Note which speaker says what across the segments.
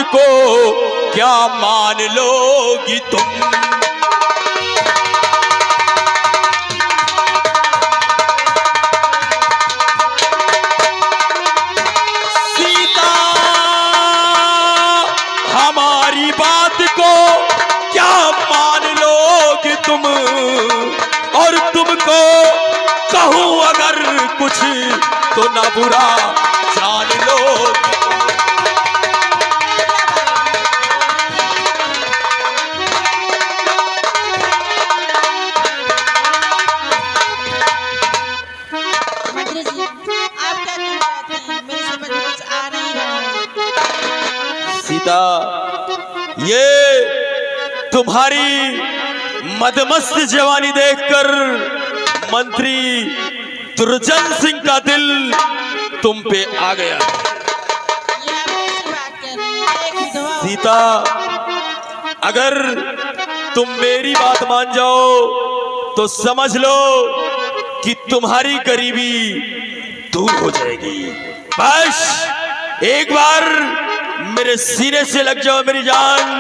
Speaker 1: को क्या मान लोगी तुम? सीता हमारी बात को क्या मान लोगी तुम? और तुमको कहूं अगर कुछ तो ना बुरा जान लो।
Speaker 2: मंत्री जी, आप क्या कहना चाहते हैं? मेरी समझ में कुछ आ नहीं रहा है।
Speaker 1: सीता, ये तुम्हारी मदमस्त जवानी देखकर मंत्री दुर्जन सिंह का दिल तुम पे आ गया।
Speaker 2: ये आप कैसी बात कर रही हैं? एक विधवा हो।
Speaker 1: सीता, अगर तुम मेरी बात मान जाओ तो समझ लो कि तुम्हारी गरीबी दूर हो जाएगी। बस एक बार मेरे सीने से लग जाओ मेरी जान,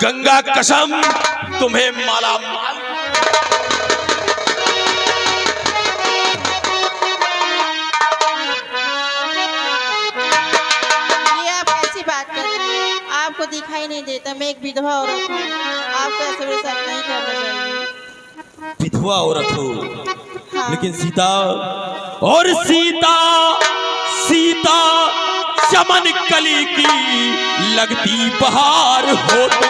Speaker 1: गंगा कसम तुम्हें माला माल।
Speaker 2: ये आप कैसी बात कर रही हैं? आपको दिखाई नहीं देता मैं एक विधवा औरत हूँ। आपको ऐसे मेरे साथ नहीं करना चाहिए।
Speaker 1: विधवा औरत हो,
Speaker 2: हाँ।
Speaker 1: लेकिन सीता, और सीता, सीता चमन कली की लगती बहार हो तुम।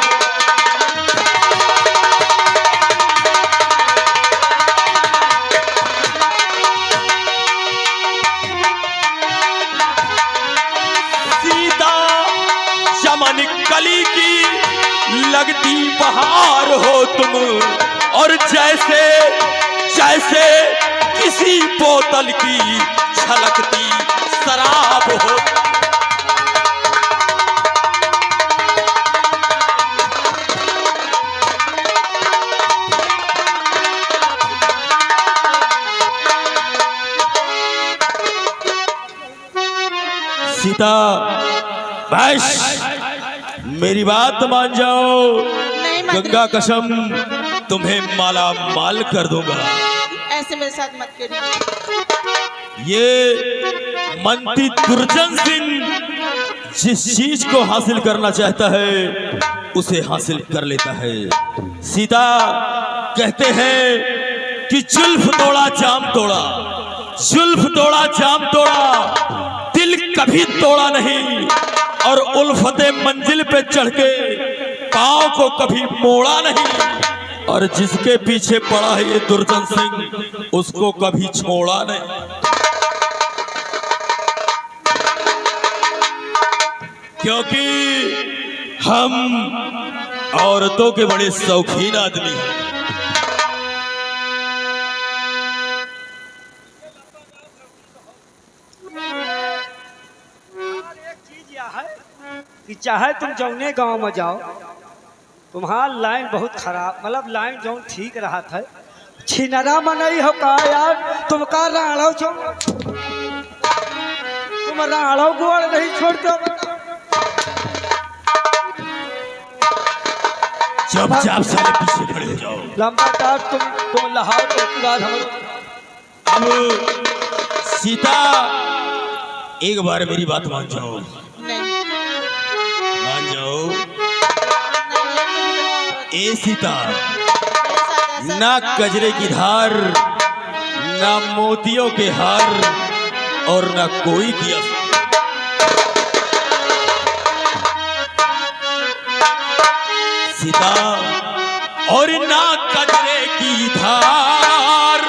Speaker 1: सीता चमन कली की लगती बहार हो तुम, और जैसे जैसे किसी बोतल की छलकती शराब हो। सीता, बस मेरी बात मान जाओ,
Speaker 2: नहीं मंत्री
Speaker 1: गंगा
Speaker 2: जी,
Speaker 1: कसम तुम्हें माला माल कर दूंगा।
Speaker 2: ऐसे मेरे साथ मत करिए।
Speaker 1: ये मंत्री दुर्जन सिंह जिस चीज को हासिल करना चाहता है उसे हासिल कर लेता है। सीता, कहते हैं कि जुल्फ तोड़ा जाम तोड़ा, जुल्फ तोड़ा जाम तोड़ा, दिल कभी तोड़ा नहीं, और उल्फते मंजिल पे चढ़ के पाँव को कभी मोड़ा नहीं, और जिसके पीछे पड़ा है ये दुर्जन सिंह उसको कभी छोड़ा नहीं। क्योंकि हम औरतों के बड़े शौकीन आदमी हैं।
Speaker 3: एक चीज यह है कि चाहे तुम जौने गांव में जाओ, तुम्हारा लाइन बहुत खराब, मतलब लाइन जौन ठीक रहा था, छिनरा में नहीं हो का यार, तुम का राड़ो छो, तुम राड़ो गोड़ नहीं छोड़ते।
Speaker 1: चुपचाप साले पीछे खड़े हो जाओ।
Speaker 3: लंबा टाप तुम लहाओ तो बाद हम।
Speaker 1: अब सीता, एक बार मेरी बात मान जाओ,
Speaker 2: नहीं
Speaker 1: मान जाओ।
Speaker 2: नहीं,
Speaker 1: ए सीता,
Speaker 2: मेरे साथ ऐसा
Speaker 1: ना
Speaker 2: ना
Speaker 1: कजरे की धार, ना मोतियों के हार, और ना कोई किया। सीता, और ना कजरे की धार,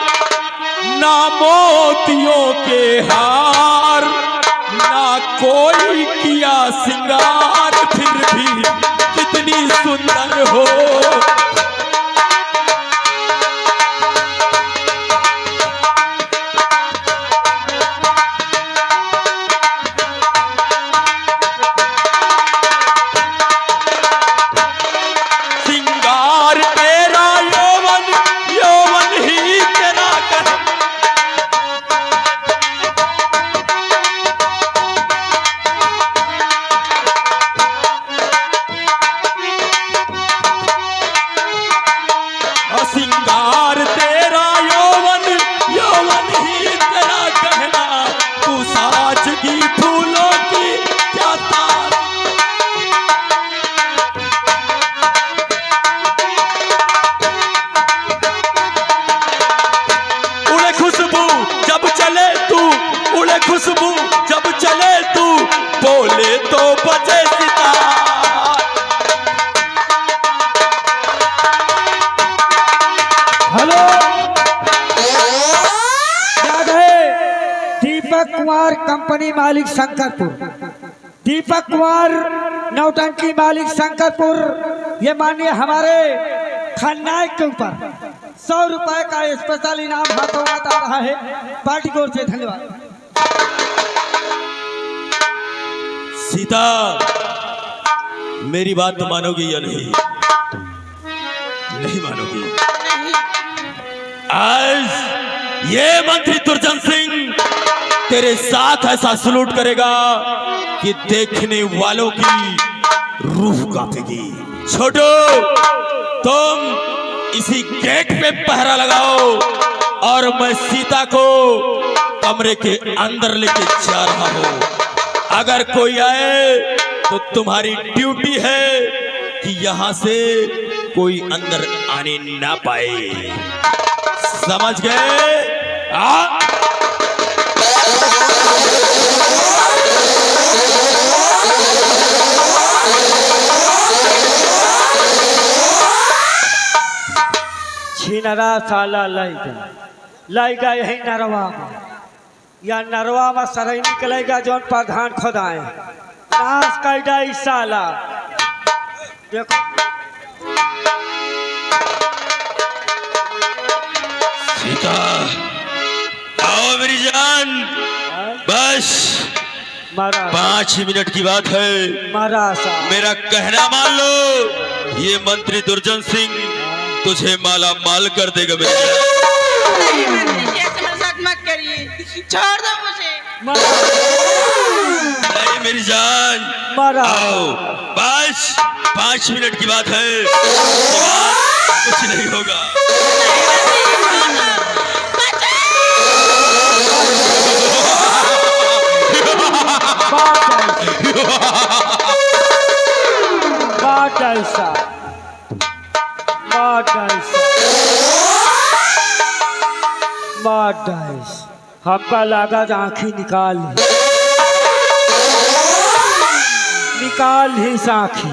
Speaker 1: ना मोतियों के हार, ना कोई किया सिंगार, फिर भी कितनी सुंदर हो। सिंगार तेरा यौवन, यौवन ही तेरा कर।
Speaker 3: कंपनी मालिक शंकरपुर, दीपक कुमार नौटंकी मालिक शंकरपुर। ये मानिए हमारे खलनायक के ऊपर 100 रुपए का स्पेशल इनाम हाथों हाथ आ रहा है, पार्टी की ओर से धन्यवाद।
Speaker 1: सीता, मेरी बात तो मानोगी या नहीं? नहीं मानोगी। आज ये मंत्री दुर्जन सिंह तेरे साथ ऐसा सलूट करेगा कि देखने वालों की रूह कांपेगी। छोटू, तुम इसी गेट पे पहरा लगाओ और मैं सीता को कमरे के अंदर लेके जा रहा हूं। अगर कोई आए तो तुम्हारी ड्यूटी है कि यहां से कोई अंदर आने ना पाए। समझ गए?
Speaker 3: छिनरा साला लाइगा यही नरवा में, या नरवा में सरई निकलेगा जौन प्रधान खोदाए नाश कैदा ई साला। देखो
Speaker 1: सीता, आओ मेरी जान। बस
Speaker 3: मारा
Speaker 1: 5 मिनट की बात है,
Speaker 3: मारा सा
Speaker 1: मेरा कहना मान लो। ये मंत्री दुर्जन सिंह तुझे माला माल कर देगा मेरी जान।
Speaker 2: ऐसे मेरे साथ मत करिए, छोड़ दो मुझे।
Speaker 1: नहीं मेरी जान,
Speaker 3: मारा
Speaker 1: आओ। बस 5 मिनट की बात है, उसके बाद कुछ नहीं होगा।
Speaker 3: हमका लगा आंखी निकाल ही साखी।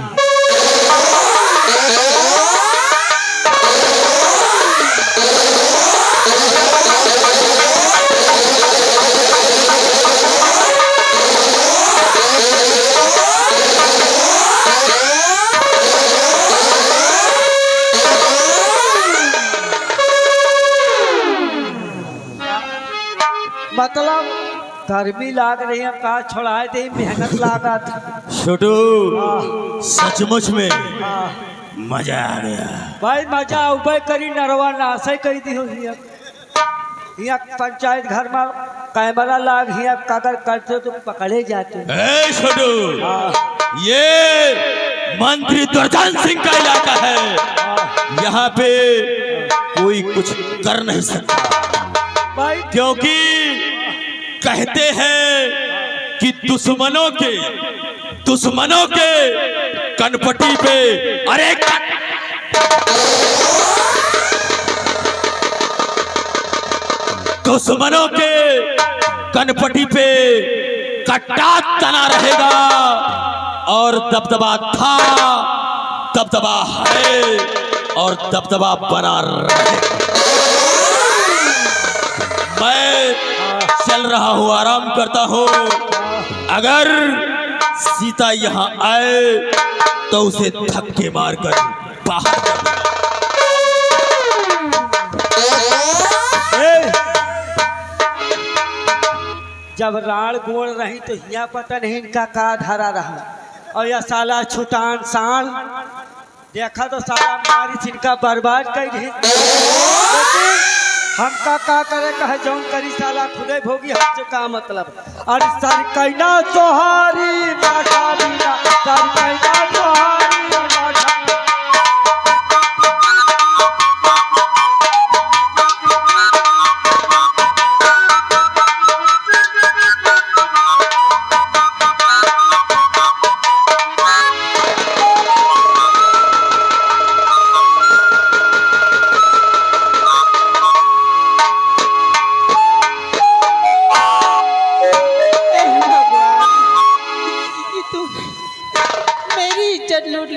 Speaker 3: मतलब गर्मी लाग रही है, का छोड़ाए दे, मेहनत लागत।
Speaker 1: छोटू, सचमुच में मजा आ गया
Speaker 3: भाई। मजा उबे करी नरवा नासे कही दी हो। यहाँ पंचायत घर में कैमरा लाग, यहाँ कागर करते तो पकड़े जाते।
Speaker 1: ए छोटू, ये मंत्री दुर्जन सिंह का इलाका है। यहाँ पे कोई कुछ कर नहीं सकता,
Speaker 3: भाई
Speaker 1: क्योंकि कहते हैं कि दुश्मनों के कनपटी पे, अरे दुश्मनों के कनपटी पे कट्टा तना रहेगा, और दबदबा था, दबदबा है और दबदबा बना रहेगा। मैं चल रहा हूँ, आराम करता हूँ। अगर सीता यहाँ आए तो उसे धक्के मारकर बाहर कर देना।
Speaker 3: जब राण गोड़ रही तो यहाँ पता नहीं इनका का धारा रहा, और यह साला छुटान साल देखा तो साला मारी इनका बर्बाद कर दी। हमका का करे कहे जौन करी साला खुदे भोगी, हमसे का मतलब। अरे सर कैना तोहारी बाटा बिना, सर कैना तोहारी बाटा।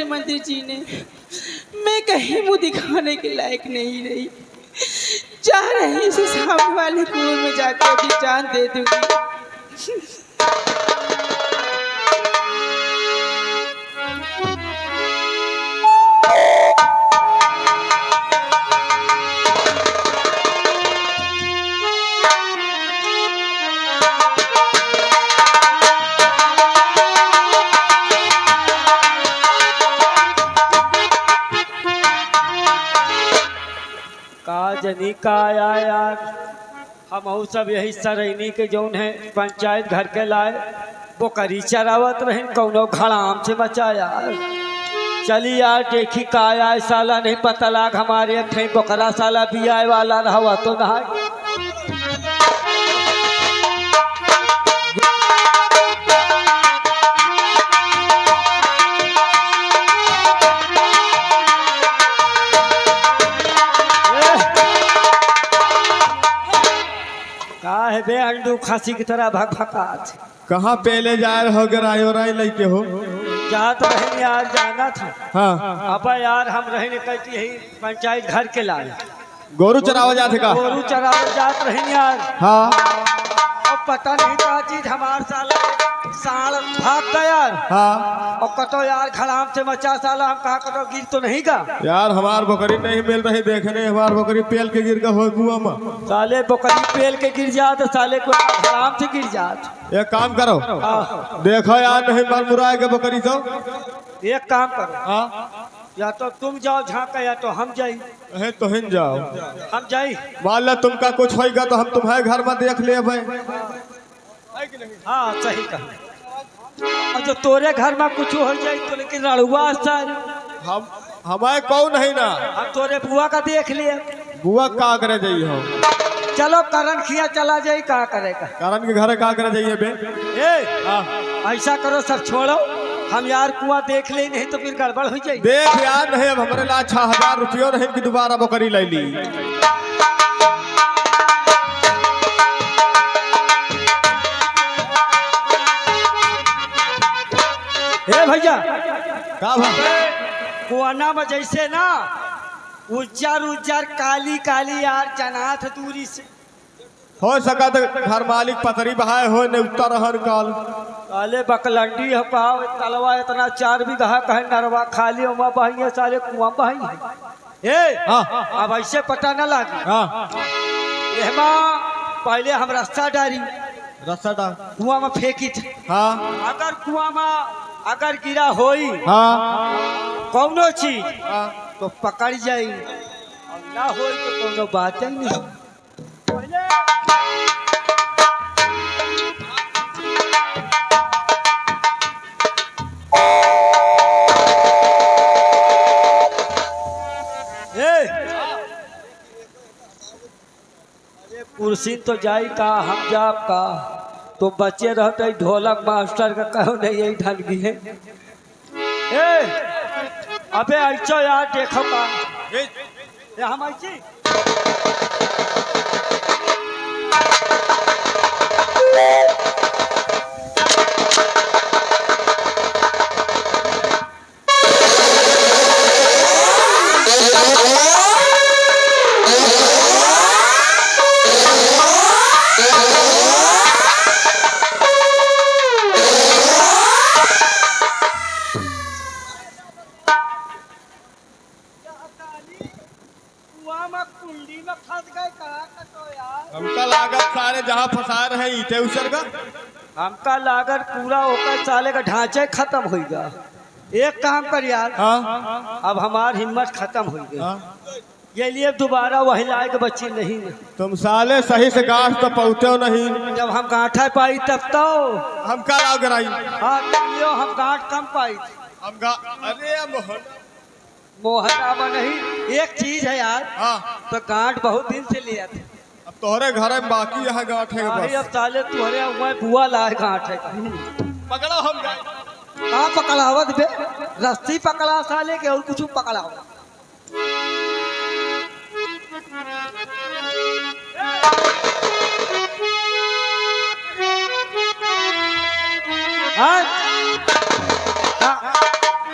Speaker 2: मंत्री जी ने, मैं कहीं मुँह दिखाने के लायक नहीं रही। चाह रही इसे सामने वाले कुएं में जाकर अपनी जान दे दूंगी।
Speaker 3: का जनी का आया यार, हम सब यही सरैनी के जौन है पंचायत घर के लाए बोकरी चरावत रहे कौनो घड़ाम से बचा यार। चली यार देखी का आया साला नहीं पता लाग हमारे अठे बोकरा साला भी आए वाला रहा तो नहा। का है बे अंडू खांसी की तरह भग भगात
Speaker 4: कहाँ पहले जा रहे हो गराई और लेके हो?
Speaker 3: जात रहे यार जाना था।
Speaker 4: हाँ
Speaker 3: अब यार हम रहे कहती यही पंचायत घर के लाए
Speaker 4: गोरू चरावा जाते का?
Speaker 3: गोरू चरावल जात रहे यार।
Speaker 4: हाँ
Speaker 3: अब पता नहीं क्या चीज हमार साला साल भाग गया यार।
Speaker 4: हाँ
Speaker 3: और कतो यार खड़ाम से मचा साला हम कहा कतो गिर तो नहीं का
Speaker 4: यार हमार बकरी नहीं मिल रही देखने, हमार बकरी पेल के गिर का हो गुआ में।
Speaker 3: साले बकरी पेल के गिर जात साले को खड़ाम से गिर जात।
Speaker 4: एक काम करो,
Speaker 3: हाँ।
Speaker 4: देखो यार नहीं मार मुराए के बकरी तो
Speaker 3: एक काम करो,
Speaker 4: हाँ
Speaker 3: या तो तुम जाओ झांका या तो हम जाई।
Speaker 4: है तो हिन जाओ,
Speaker 3: हम जाई।
Speaker 4: मान लो तुमका कुछ होगा तो हम तुम्हारे घर में देख ले भाई।
Speaker 3: हाँ सही कहा। और जो तोरे घर में कुछ हो जाए तो लेकिन रड़ुआ सर
Speaker 4: हम हमारे कौन है ना,
Speaker 3: हम तोरे बुआ का देख लिए।
Speaker 4: बुआ का करे जाइए हो?
Speaker 3: चलो करण खिया चला जाए का करेगा।
Speaker 4: कारण के घर का करे जाइए बे?
Speaker 3: ए
Speaker 4: हाँ
Speaker 3: ऐसा करो सब छोड़ो, हम यार कुआं देख ले नहीं तो फिर गड़बड़ हो जाएगी।
Speaker 4: देख यार नहीं, अब हमारे ला 6000 रुपये नहीं कि दोबारा बकरी ले ली।
Speaker 3: ए भैया
Speaker 4: का भाई
Speaker 3: कुआना में जैसे ना उज्जर उज्जर काली काली यार जनाथ दूरी से
Speaker 4: हो सका तो घर मालिक पतरी बहाए हो ने उत्तर रहन काल
Speaker 3: साले बकलंडी है पाव तलवा इतना 4 बीघा कहे नरवा खाली उमा बहिए साले कुआं बही। ए
Speaker 4: हाँ
Speaker 3: अब ऐसे पता न लागे।
Speaker 4: हाँ
Speaker 3: एहमा पहले हम रास्ता डारी
Speaker 4: रस्सा डाल
Speaker 3: कुआं में फेंकी थे।
Speaker 4: हाँ
Speaker 3: अगर कुआं में अगर गिरा होई
Speaker 4: हाँ
Speaker 3: कौनो चीज
Speaker 4: हाँ
Speaker 3: तो पकड़ जाई और ना होई तो कोनो बात ही नहीं। कुर्सी तो जाई का हम जाब का तो बच्चे रहते ढोलक मास्टर का कहो नहीं यही ढंग भी है। ए अबे ऐसो यार देखो का ये हम ऐसी कुंडी में फंस गए कहा तो यार।
Speaker 4: हमका लागत सारे जहाँ फंसा रहे ईटे उसर का
Speaker 3: हमका लागत पूरा होकर साले का ढांचे खत्म हो गया। एक काम कर यार,
Speaker 4: हाँ
Speaker 3: अब हमार हिम्मत खत्म हो गई।
Speaker 4: हाँ
Speaker 3: ये लिए दोबारा वही लायक बच्ची नहीं है।
Speaker 4: तुम साले सही से गांठ तो पहुँचे हो नहीं।
Speaker 3: जब हम गांठा पाई तब तो
Speaker 4: हमका लाग गराई
Speaker 3: हाँ लियो हम गांठ कम पाई थी।
Speaker 4: हम अरे मोहन
Speaker 3: मोहना में नहीं एक चीज है यार,
Speaker 4: हाँ
Speaker 3: तो गांठ बहुत दिन से लिया थे।
Speaker 4: अब तोहरे घर में बाकी यहाँ गांठ है
Speaker 3: अरे
Speaker 4: बस।
Speaker 3: अब साले तुम्हारे मैं बुआ लाए गांठ है।
Speaker 4: पकड़ो हम गए
Speaker 3: कहाँ पकड़ावत बे, रस्सी पकड़ा साले के और कुछ पकड़ाओ।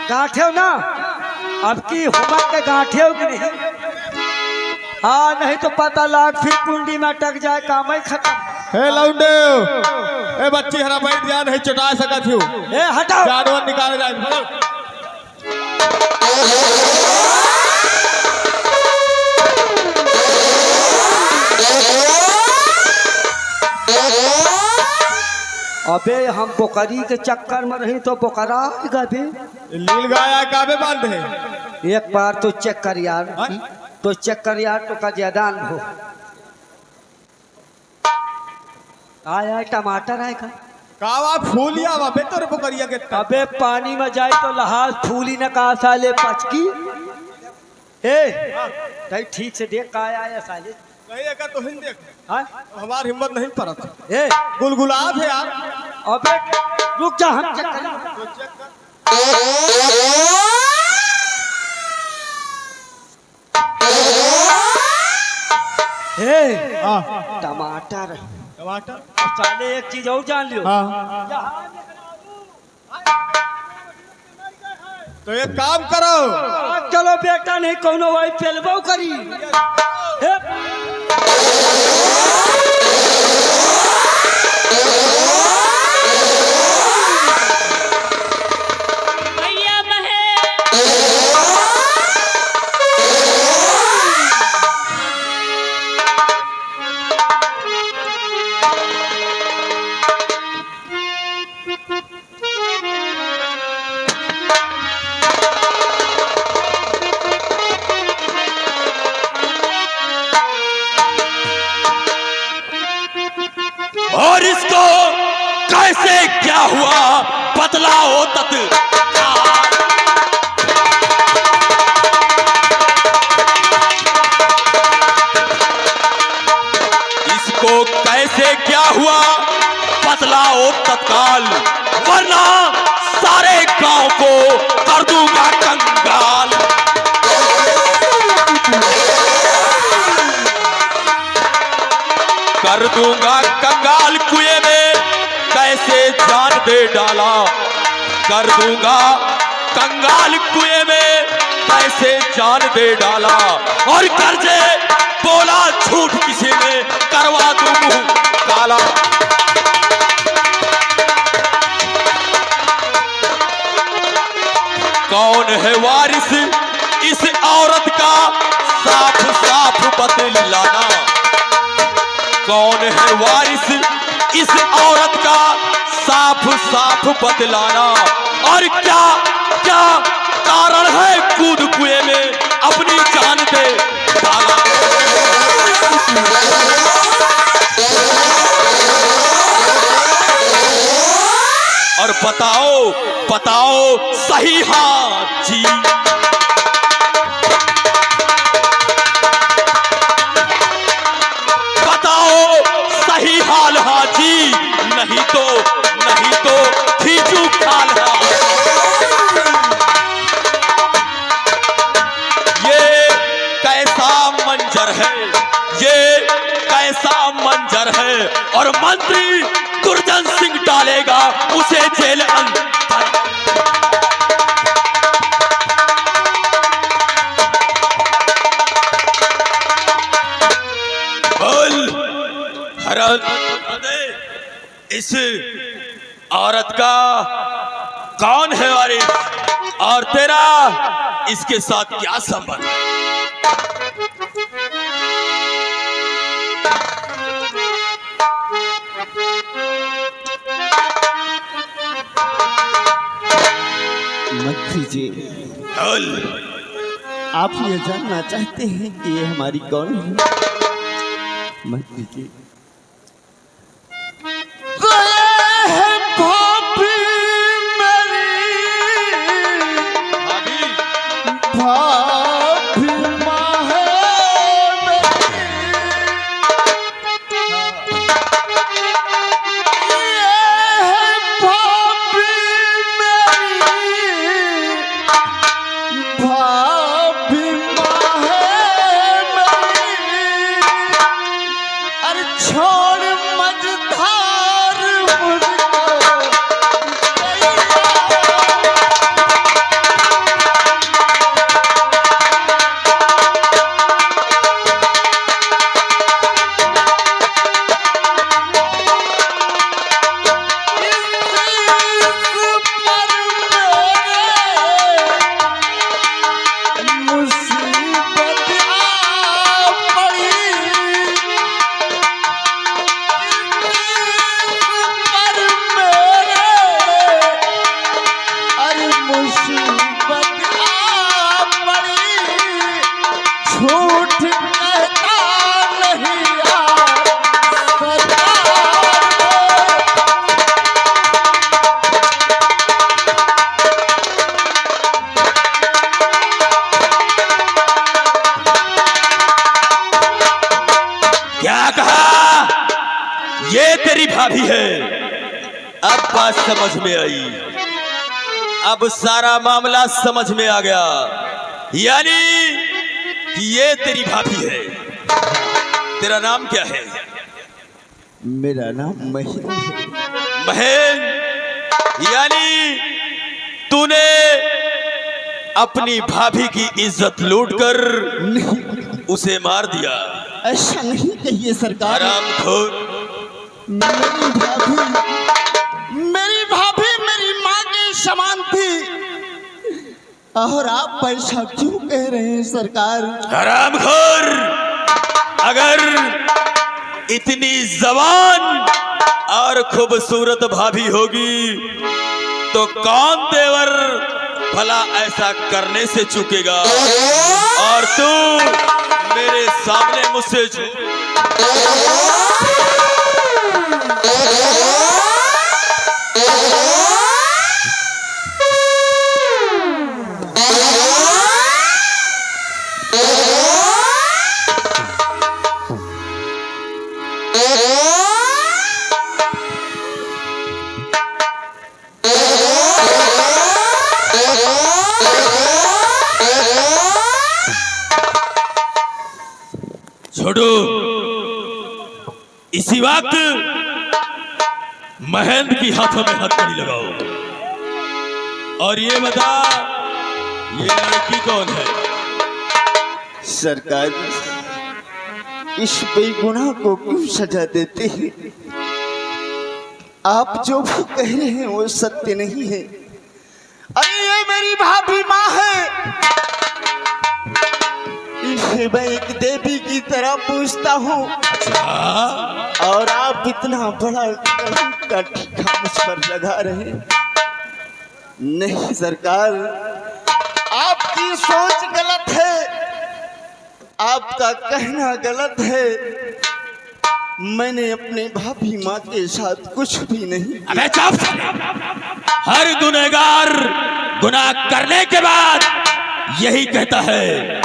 Speaker 3: गांठे हो ना, अब की हुमक के गांठे हो कि नहीं? हाँ नहीं तो पता लाग फिर कुंडी में अटक जाए काम ही खत्म।
Speaker 4: हे लौंडे ए बच्ची हरा बैठ जा नहीं चटा सकत हूँ
Speaker 3: ए हटाओ
Speaker 4: जानवर निकाले जाए भागो।
Speaker 3: अबे हम बोकरी के चक्कर में रही तो बोकरा गए
Speaker 4: लील गाय काबे बांध है
Speaker 3: एक बार तो चेक कर यार
Speaker 4: हाँ?
Speaker 3: तो चेक कर यार तो का ज्यादा हो आया टमाटर आएगा
Speaker 4: कावा फूलिया वा बेतर बकरिया के तब
Speaker 3: अबे पानी में जाए तो लहाज फूली न कहा साले पचकी ए तई ठीक से देख का आया साले
Speaker 4: नहीं एका तो हिंद देख
Speaker 3: हाँ?
Speaker 4: हमार हिम्मत नहीं पड़त
Speaker 3: ए
Speaker 4: गुलगुलात है यार
Speaker 3: अबे रुक जा हम चेक करें
Speaker 4: तो चेक कर
Speaker 3: हे
Speaker 4: हाँ
Speaker 3: टमाटर
Speaker 4: टमाटर
Speaker 3: अब साले एक चीज और जान लियो
Speaker 4: हाँ तो एक काम करो
Speaker 3: चलो बेटा नहीं कोनो भाई पेलबो करी हे
Speaker 2: भैया महे
Speaker 1: और इसको कैसे क्या हुआ बतलाओ इसको कैसे क्या हुआ बतलाओ तत्काल वरना सारे गांव को कर दूंगा कंगाल। कर दूंगा कंगाल कुएं में कैसे जान दे डाला। कर दूंगा कंगाल कुएं में कैसे जान दे डाला। और कर्जे बोला झूठ किसी ने करवा दूं मुंह काला। कौन है वारिस इस औरत का साफ साफ बतलाना। कौन है वारिस इस औरत का साफ साफ बतलाना। और क्या क्या कारण है कूद कुएं में अपनी जान दे डाला। और बताओ बताओ सही हाँ जी। सही हाल हाजी नहीं तो खींचू खाल हा। ये कैसा मंजर है ये कैसा मंजर है। और मंत्री गुरजन सिंह डालेगा उसे जेल अंदर। इस औरत का कौन है वारिस और तेरा इसके साथ क्या संबंध।
Speaker 5: मंत्री जी
Speaker 1: बोल।
Speaker 5: आप ये जानना चाहते हैं कि ये हमारी कौन है। मंत्री जी
Speaker 1: भाभी है। अब बात समझ में आई, अब सारा मामला समझ में आ गया। यानी कि ये तेरी भाभी है। तेरा नाम क्या है?
Speaker 5: मेरा नाम महेंद्र है।
Speaker 1: महेंद्र, यानी तूने अपनी भाभी की इज्जत लूटकर
Speaker 5: नहीं,
Speaker 1: उसे मार दिया।
Speaker 5: ऐसा नहीं कहिए सरकार।
Speaker 1: हरामखोर।
Speaker 5: मेरी भाभी मेरी माँ के समान थी, और आप ऐसा क्यों कह रहे हैं सरकार?
Speaker 1: हरामखोर, अगर इतनी जवान और खूबसूरत भाभी होगी तो कौन देवर भला ऐसा करने से चूकेगा? और तू मेरे सामने मुझसे छोड़ो। इसी वक्त महेंद्र की हाथों में हथकड़ी लगाओ और ये बता, ये लड़की कौन है?
Speaker 5: सरकार, इस बेगुनाह को क्यों सजा देते हैं? आप जो भी कह रहे हैं वो सत्य नहीं है। अरे ये मेरी भाभी माँ है, इसे मैं एक देवी की तरह पूछता हूँ, और आप इतना बड़ा कलंक का टीका मुझ पर लगा रहे। नहीं सरकार, आपकी सोच गलत है, आपका कहना गलत है। मैंने अपने भाभी माँ के साथ कुछ भी नहीं।
Speaker 1: अबे चुप! हर गुनहगार गुनाह करने के बाद यही कहता है।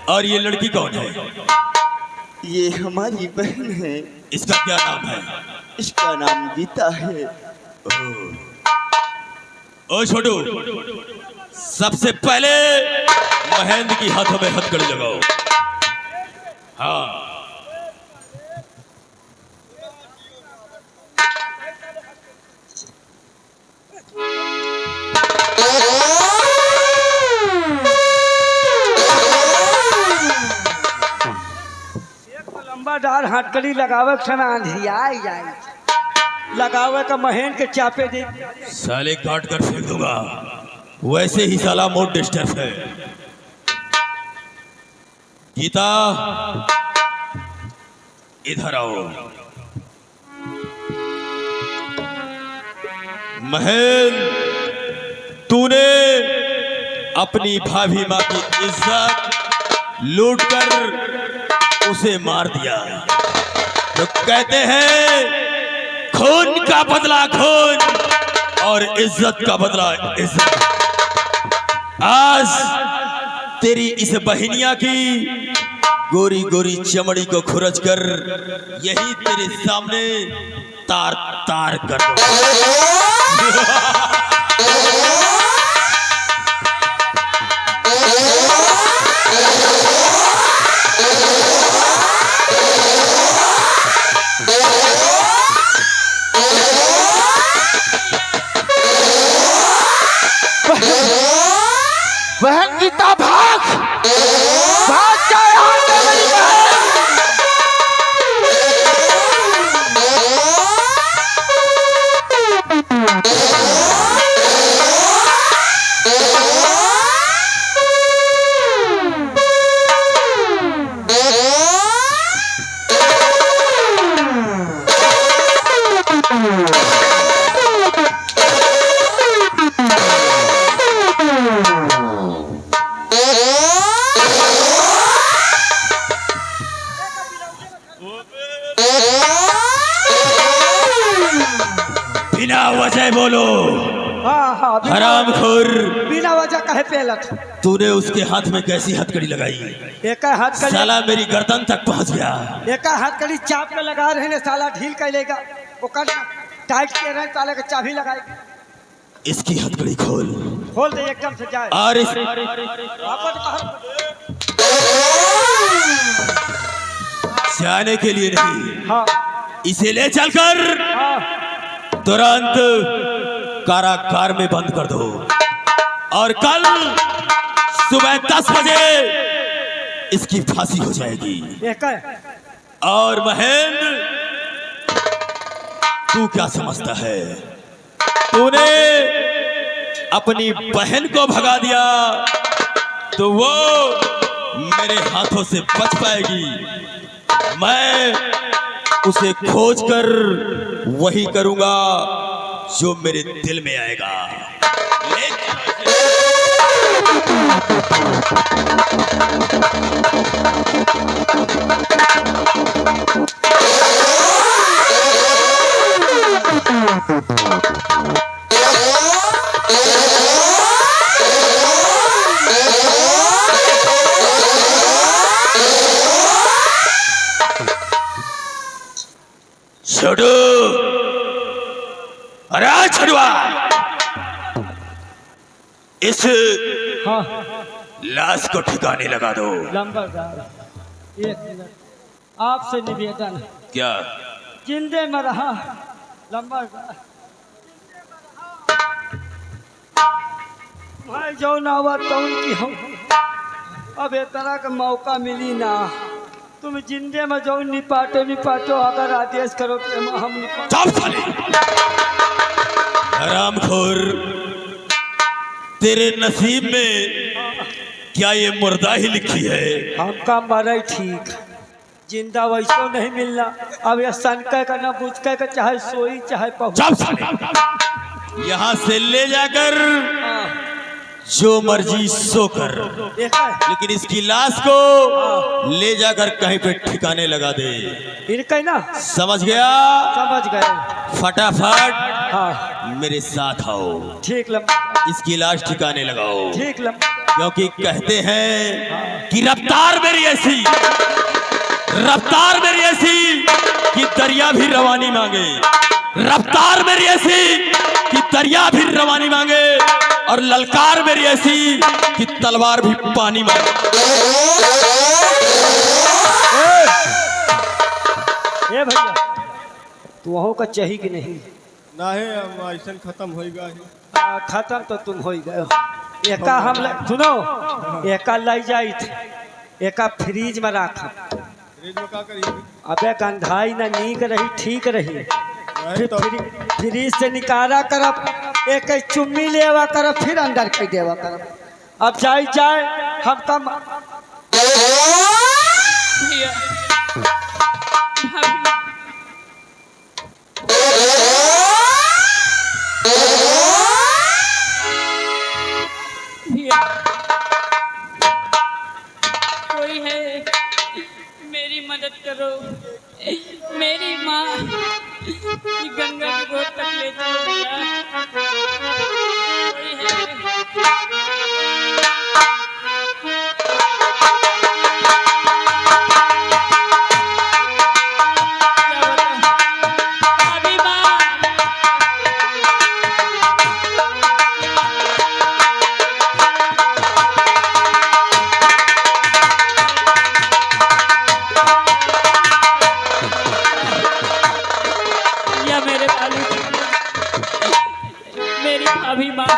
Speaker 1: और ये लड़की कौन है?
Speaker 5: ये हमारी बहन है।
Speaker 1: इसका क्या नाम है?
Speaker 5: इसका नाम गीता है।
Speaker 1: ओ छोटू, सबसे पहले महेंद्र की हाथों में हथकड़ी लगाओ। हाँ,
Speaker 3: लंबादार हथकड़ी लगावे समय अंधिया जाए, लगावे का महेंद्र के चापे दे।
Speaker 1: साले काट कर फेंक दूंगा। वैसे ही साला मोड डिस्टर्ब है। गीता, इधर आओ। महेंद्र, तूने अपनी भाभी माँ की इज्जत लूटकर उसे मार दिया। तो कहते हैं खून का बदला खून और इज्जत का बदला इज्जत। आज तेरी इस बहनिया की गोरी गोरी चमड़ी को खुरच कर यही तेरे सामने तार तार कर
Speaker 5: बहन गीता, भाग भाग जा यहाँ से मेरी बहन।
Speaker 1: बिना वजह बोलो।
Speaker 3: हाँ,
Speaker 1: हरामखोर,
Speaker 3: बिना वजह कहे पेलत।
Speaker 1: तूने उसके हाथ में कैसी हथकड़ी लगाई?
Speaker 3: एक हथकड़ी
Speaker 1: साला मेरी गर्दन तक पहुंच गया।
Speaker 3: एक हथकड़ी चाप के लगा रहे ने, साला ढील कर लेगा। वो कर टाइट के रहे ताले का चाबी लगाई
Speaker 1: इसकी हथकड़ी खोल
Speaker 3: खोल दे एकदम से जाए
Speaker 1: और इस
Speaker 3: वापस बाहर
Speaker 1: जाने के लिए नहीं,
Speaker 3: हाँ
Speaker 1: इसे ले चलकर
Speaker 3: हाँ
Speaker 1: तुरंत कारागार में बंद कर दो और कल सुबह 10 बजे इसकी फांसी हो जाएगी।
Speaker 3: एक है
Speaker 1: और महेंद्र, तू क्या समझता है? तूने अपनी बहन को भगा दिया तो वो मेरे हाथों से बच पाएगी। मैं उसे खोजकर वही करूंगा जो मेरे दिल में आएगा। छोड़ो, अरे छड़वा, इस
Speaker 3: हाँ
Speaker 1: लाश को ठिकाने लगा दो।
Speaker 3: लंबरदार एक मिनट आपसे निवेदन है,
Speaker 1: क्या?
Speaker 3: जिंदे में रहा लंबरदार मैं जो नावा तौन की हूँ अब ये तरह का मौका मिली ना तुम जिंदे में जो निपाटो अगर आदेश करो तो हम निपाटो।
Speaker 1: चुप साले, हरामखोर, तेरे नसीब में क्या ये मुर्दा ही लिखी है?
Speaker 3: हमका मरे ठीक जिंदा वैसो नहीं मिलना। अब ये सनका का ना बुझका का चाहे सोई चाहे पहुंच।
Speaker 1: चुप साले, यहाँ से ले जाकर जो मर्जी सो कर, लेकिन इसकी लाश को ले जाकर कहीं पे ठिकाने लगा दे।
Speaker 3: इनका ना
Speaker 1: समझ गया?
Speaker 3: समझ गए।
Speaker 1: फटाफट
Speaker 3: हाँ
Speaker 1: मेरे साथ आओ,
Speaker 3: ठीक लंबा
Speaker 1: इसकी लाश ठिकाने लगाओ।
Speaker 3: ठीक लंबा
Speaker 1: क्योंकि कहते हैं कि रफ्तार मेरी ऐसी कि दरिया भी रवानी मांगे, रफ्तार मेरी ऐसी कि दरिया भी रवानी मांगे, और ललकार मेरी ऐसी कि तलवार भी पानी मांगे।
Speaker 3: ए भैया तू वहाँ का चाहिए कि नहीं?
Speaker 4: ना है अब ऐसा खत्म हो गया।
Speaker 3: खत्म तो तुम हो गए हो। एका हम सुनो एका लाई जाई थे, एका फ्रीज में रखा।
Speaker 4: फ्रिज में का करिए?
Speaker 3: अबे गंधाई ना नीक रही ठीक रही,
Speaker 4: नहीं तो
Speaker 3: फ्रीज से निकाला करब, एक चुम्मी लेवा करब, फिर अंदर कर देवा करब। अब जाए हम कम
Speaker 2: भैया भैया कोई है मेरी मदद करो। मेरी माँ ये गंगा की गोद तक ले चलो भैया। कोई है अभी माँ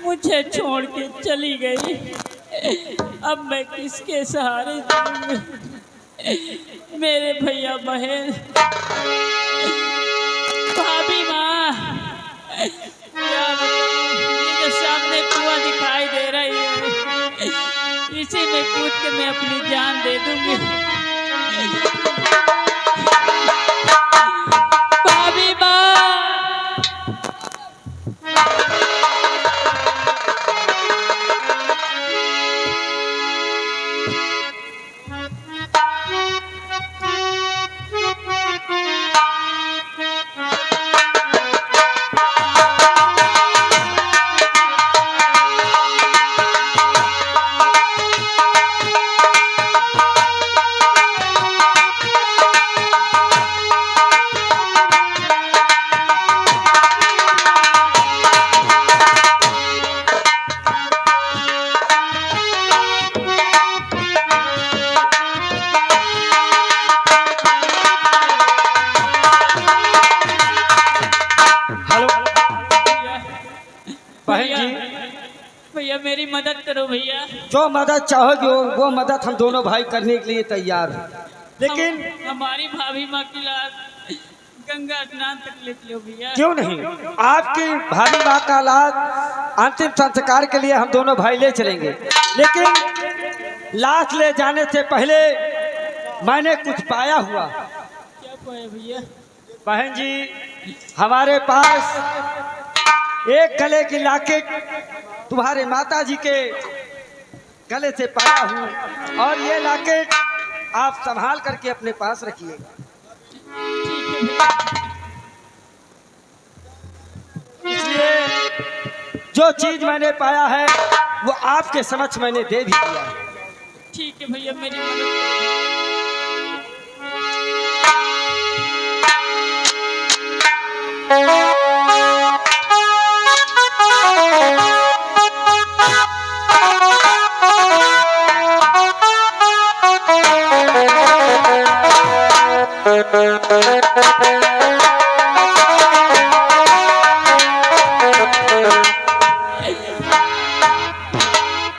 Speaker 2: मुझे छोड़ के चली गई, अब मैं किसके सहारे जाऊंगी? मेरे भैया बहन भाभी माँ, क्या बताऊं, ये जो सामने कुआं दिखाई दे रही है इसी में कूद के मैं अपनी जान दे दूंगी। भाभी माँ भैया मेरी मदद करो भैया।
Speaker 3: जो मदद चाहोगे वो मदद हम दोनों भाई करने के लिए तैयार हैं। लेकिन
Speaker 2: हमारी भाभी माँ की लाश गंगा स्नान तक ले चलो भैया।
Speaker 3: क्यों नहीं, आपकी भाभी माँ का लाश अंतिम संस्कार के लिए हम दोनों भाई ले चलेंगे। लेकिन लाश ले जाने से पहले मैंने कुछ पाया हुआ।
Speaker 2: क्या पाया भैया?
Speaker 3: बहन जी, हमारे पास एक गले की लॉकेट तुम्हारे माता जी के गले से पाया हूँ, और ये लॉकेट आप संभाल करके अपने पास रखिएगा।
Speaker 2: ठीक है भैया।
Speaker 3: इसलिए जो चीज मैंने पाया है वो आपके समक्ष मैंने दे भी दिया है।
Speaker 2: ठीक है भैया, मेरी मदद करो।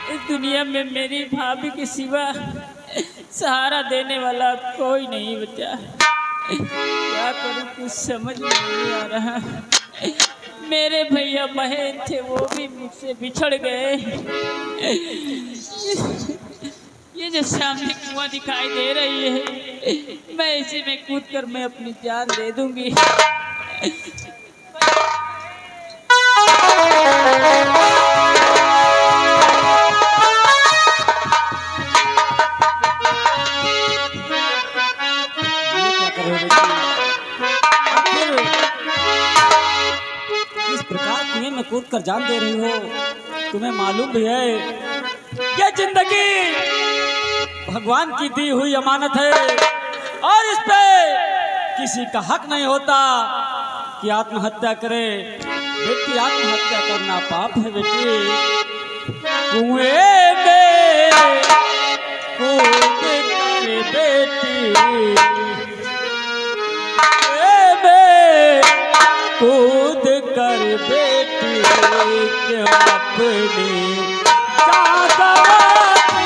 Speaker 2: इस दुनिया में मेरी भाभी के सिवा सहारा देने वाला कोई नहीं बचा। क्या करूं कुछ समझ में नहीं आ रहा। मेरे भैया बहन थे वो भी मुझसे बिछड़ गए। ये जो सामने कुआं दिखाई दे रही है, मैं इसी में कूदकर मैं अपनी जान दे दूंगी।
Speaker 6: इस प्रकार कुएं में कूद कर जान दे रही हो, तुम्हें मालूम भी है ये जिंदगी भगवान की दी हुई अमानत है, और इस पे किसी का हक नहीं होता कि आत्महत्या करे। बेटी, आत्महत्या करना पाप है बेटी। कुएं में कूद कर बेटी, कुएं में कूद कर बेटी क्यों अपनी जान गंवाती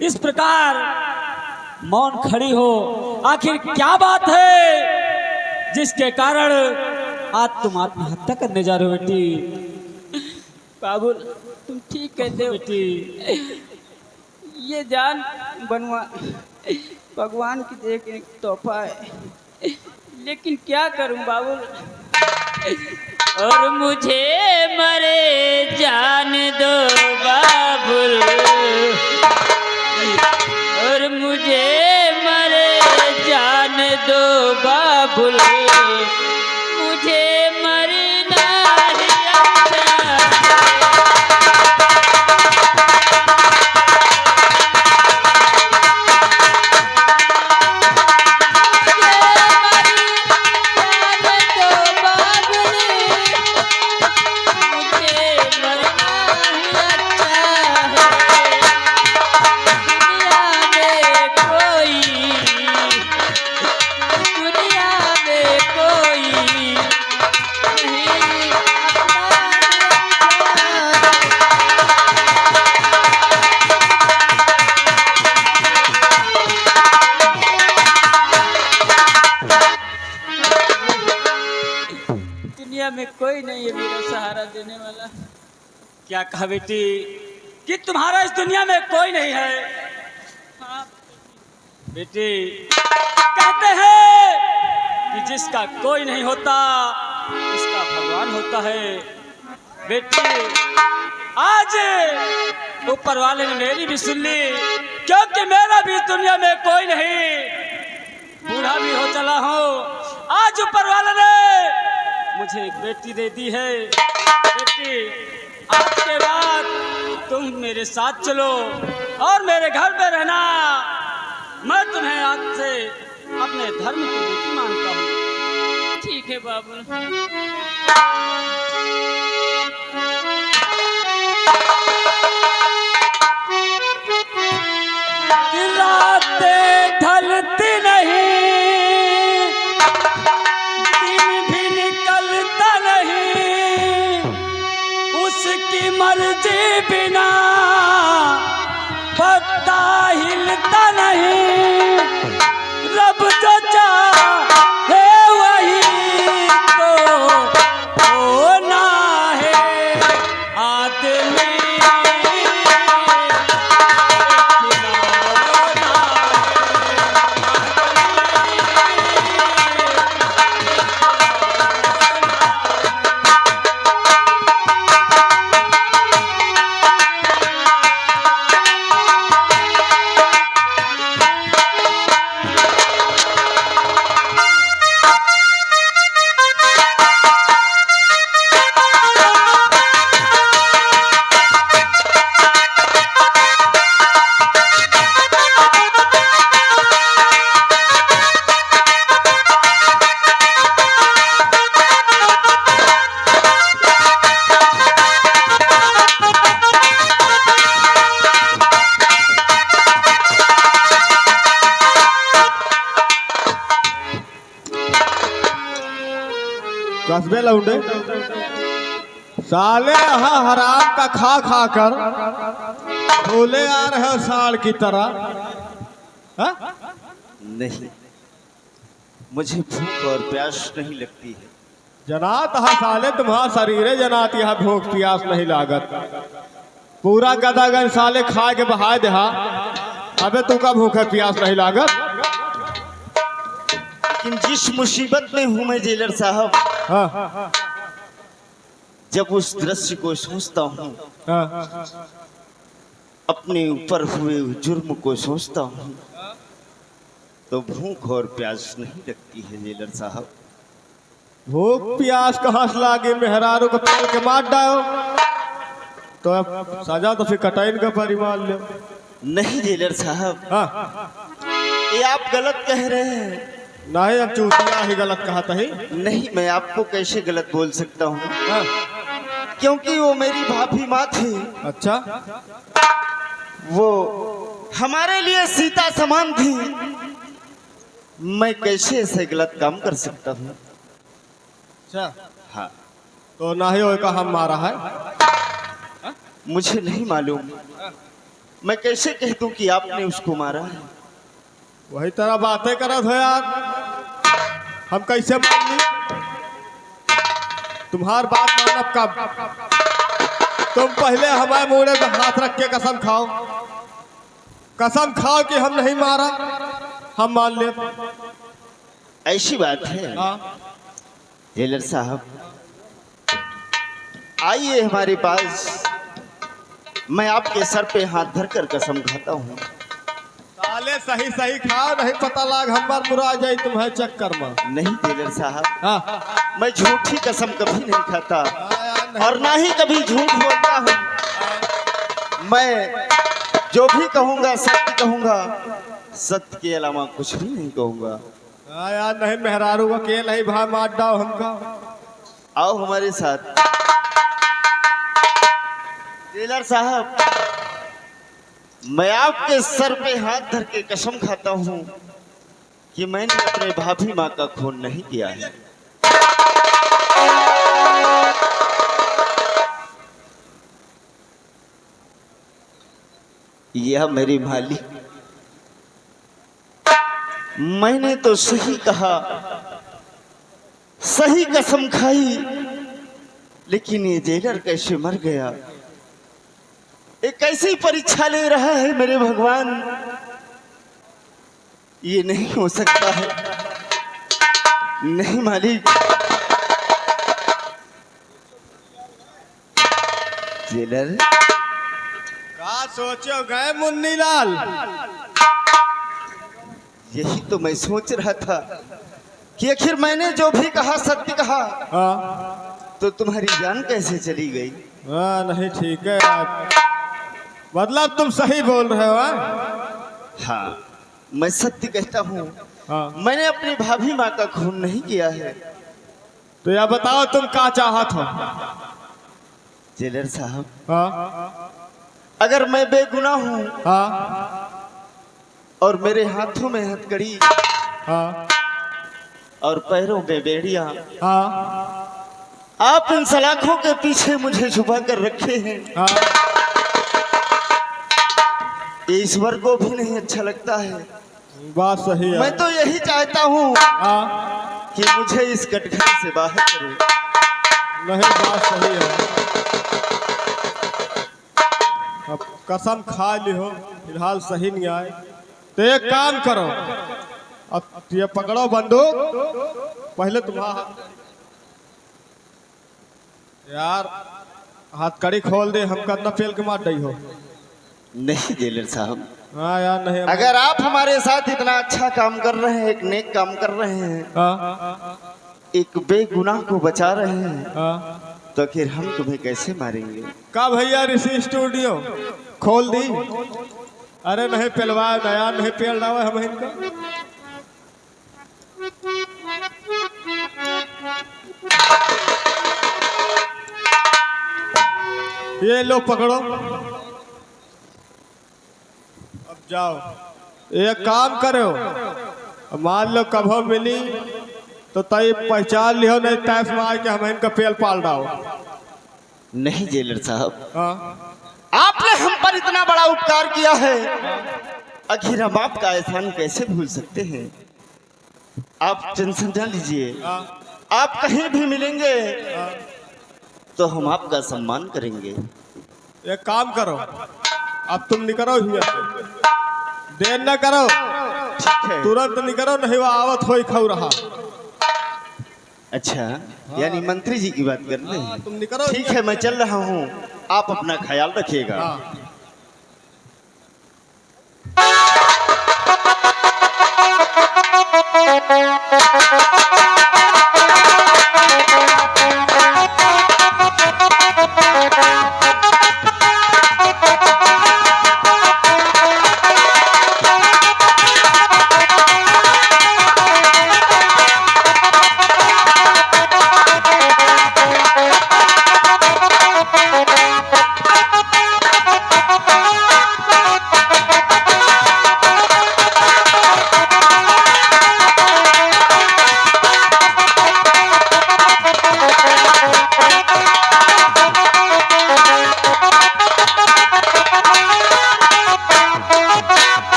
Speaker 6: इस प्रकार मौन खड़ी हो। आखिर क्या बात है जिसके कारण आज तुम आत्महत्या करने जा रहे हो बेटी?
Speaker 2: बाबुल, तुम ठीक कहते हो
Speaker 6: बेटी,
Speaker 2: ये जान बनवा भगवान की देख एक तोहफा है, लेकिन क्या करूं बाबुल। और मुझे मरे जान दो बाबुल, और मुझे मरे जान दो बाबुल, मुझे मरना ही अच्छा है। दुनिया में कोई नहीं है मेरा सहारा देने वाला।
Speaker 6: क्या कहा बेटी कि तुम्हारा इस दुनिया में कोई नहीं है?
Speaker 2: हाँ
Speaker 6: बेटी, कहते हैं जिसका कोई नहीं होता उसका भगवान होता है। बेटी आज ऊपर वाले ने मेरी भी सुन ली, क्योंकि मेरा भी दुनिया में कोई नहीं, बूढ़ा भी हो चला हूँ। आज ऊपर वाले ने मुझे एक बेटी दे दी है। बेटी आज के बाद तुम मेरे साथ चलो और मेरे घर पे रहना। मैं तुम्हें आज से अपने धर्म की बेटी मानता हूँ।
Speaker 2: ठीक है बाबू।
Speaker 6: रातें ढलती नहीं, दिन भी निकलता नहीं, उसकी मर्जी बिना पत्ता हिलता नहीं। रब जो चाहे वही तो होना है। आदमी
Speaker 4: कस्बे लौंडे साले यहाँ हराम का खा खा कर बोले आ रहे हो साड़ की तरह। हा?
Speaker 5: नहीं, मुझे भूख और प्यास नहीं लगती है।
Speaker 4: जनात हा साले तुम्हारा शरीर है जनात, यहाँ भूख प्यास नहीं लागत। पूरा गदागन साले खा के बहा दे। अबे तू का भूख है प्यास नहीं लागत।
Speaker 5: लेकिन जिस मुसीबत में हूं मैं जेलर साहब,
Speaker 4: हाँ
Speaker 5: जब उस दृश्य को सोचता हूँ,
Speaker 4: हाँ
Speaker 5: अपने ऊपर हुए जुर्म को सोचता हूँ, तो भूख और प्यास नहीं लगती है जेलर साहब।
Speaker 4: भूख प्यास कहाँ से लागे? मेहरारू को पेड़ के मार डालो तो अब सजा तो फिर कटाइन का परिवार ले।
Speaker 5: नहीं जेलर साहब,
Speaker 4: हाँ
Speaker 5: ये आप गलत कह रहे हैं।
Speaker 4: नहीं, अब चूतिया ही गलत कहा ही।
Speaker 5: नहीं, मैं आपको कैसे गलत बोल सकता हूँ,
Speaker 4: हाँ।
Speaker 5: क्योंकि वो मेरी भाभी माँ थी।
Speaker 4: अच्छा,
Speaker 5: वो हमारे लिए सीता समान थी। मैं कैसे ऐसे गलत काम कर सकता हूँ?
Speaker 4: अच्छा
Speaker 5: हाँ,
Speaker 4: तो ना ही वो का हम मारा है।
Speaker 5: मुझे नहीं मालूम, मैं कैसे कह दूं कि आपने उसको मारा है?
Speaker 4: वही तरह बातें करत हो यार, हम कैसे मान ली? तुम्हार बात मानब कब? तुम पहले हमारे मुड़े पे हाथ रख के कसम खाओ, कसम खाओ कि हम नहीं मारा, हम मान ले।
Speaker 5: ऐसी बात है
Speaker 4: हाँ।
Speaker 5: जेलर साहब, आइए हमारे पास, मैं आपके सर पे हाथ धरकर कसम खाता हूँ।
Speaker 4: साले सही सही खाओ, नहीं पता लाग हमार मुरा जाए तुम्हें चक्कर में।
Speaker 5: नहीं जेलर साहब,
Speaker 4: हाँ।
Speaker 5: मैं झूठी कसम कभी नहीं खाता
Speaker 4: नहीं।
Speaker 5: और ना ही कभी झूठ बोलता हूँ। मैं जो भी कहूँगा सत्य कहूँगा, सत्य के अलावा कुछ भी नहीं कहूँगा।
Speaker 4: हाँ यार, नहीं मेहरारू का केल नहीं भाई मार डाओ हमका।
Speaker 5: आओ हमारे साथ। जेलर साहब, मैं आपके सर पे हाथ धर के कसम खाता हूँ कि मैंने अपने भाभी माँ का खून नहीं किया है। यह मेरी मालिक, मैंने तो सही कहा, सही कसम खाई, लेकिन ये जेलर कैसे मर गया? एक कैसी परीक्षा ले रहा है मेरे भगवान? ये नहीं हो सकता है। नहीं मालिक, जेलर
Speaker 4: का सोचो गए मुन्नी लाल?
Speaker 5: यही तो मैं सोच रहा था कि आखिर मैंने जो भी कहा सत्य कहा,
Speaker 4: हाँ
Speaker 5: तो तुम्हारी जान कैसे चली गई?
Speaker 4: हाँ, नहीं ठीक है यार, मतलब तुम सही बोल रहे हो। हाँ?
Speaker 5: हाँ, मैं सत्य कहता हूँ।
Speaker 4: हाँ,
Speaker 5: मैंने अपनी भाभी माँ का खून नहीं किया है।
Speaker 4: तो यह बताओ तुम क्या चाहत हो?
Speaker 5: जेलर साहब,
Speaker 4: हाँ
Speaker 5: अगर मैं बेगुनाह हूँ
Speaker 4: हाँ
Speaker 5: और मेरे हाथों में हथकड़ी
Speaker 4: हाँ
Speaker 5: और पैरों में बेड़ियां,
Speaker 4: हाँ
Speaker 5: आप इन सलाखों के पीछे मुझे छुपा कर रखे हैं,
Speaker 4: हाँ,
Speaker 5: ये ईश्वर को भी नहीं अच्छा लगता है।
Speaker 4: बात सही है।
Speaker 5: मैं तो यही चाहता हूँ
Speaker 4: हाँ,
Speaker 5: कि मुझे इस कटघरे से बाहर करो।
Speaker 4: नहीं बात सही है। अब कसम खा ली हो, फिलहाल सही नहीं आए तो एक काम करो, अब ये पकड़ो बंदूक, पहले तुम्हारा यार हथकड़ी खोल दे, हम कितना पेल के मार दी हो।
Speaker 5: नहीं जेलर साहब,
Speaker 4: हाँ यार नहीं।
Speaker 5: अगर आप हमारे साथ इतना अच्छा काम कर रहे हैं, एक नेक काम कर रहे हैं,
Speaker 4: हाँ
Speaker 5: एक बेगुनाह को बचा रहे हैं,
Speaker 4: हाँ,
Speaker 5: तो फिर हम तुम्हें कैसे मारेंगे?
Speaker 4: का भैया ऋषि स्टूडियो खोल दी? अरे नहीं पेलवा, नया नहीं पेल रहा है हम इनका। ये लो पकड़ो, अब जाओ। एक काम करो, मान लो कभो मिली तो तय पहचान लियो, नहीं तैस में आके हम इनका पेल पाल रहा हो।
Speaker 5: नहीं जेलर साहब,
Speaker 4: हाँ
Speaker 5: आपने हम पर इतना बड़ा उपकार किया है, आखिर हम आपका एहसान कैसे भूल सकते हैं? आप टेंशन ना लीजिए,
Speaker 4: हाँ
Speaker 5: आप कहीं भी मिलेंगे तो हम आपका सम्मान करेंगे।
Speaker 4: एक काम करो, अब तुम निकलो ही से, देर न करो,
Speaker 5: ठीक है।
Speaker 4: तुरंत निकलो, नहीं वो आवत हो खाऊ रहा।
Speaker 5: अच्छा, यानी मंत्री जी की बात कर रहे हैं?
Speaker 4: तुम निकलो।
Speaker 5: ठीक है, मैं चल रहा हूँ, आप अपना ख्याल रखिएगा।
Speaker 4: हाँ।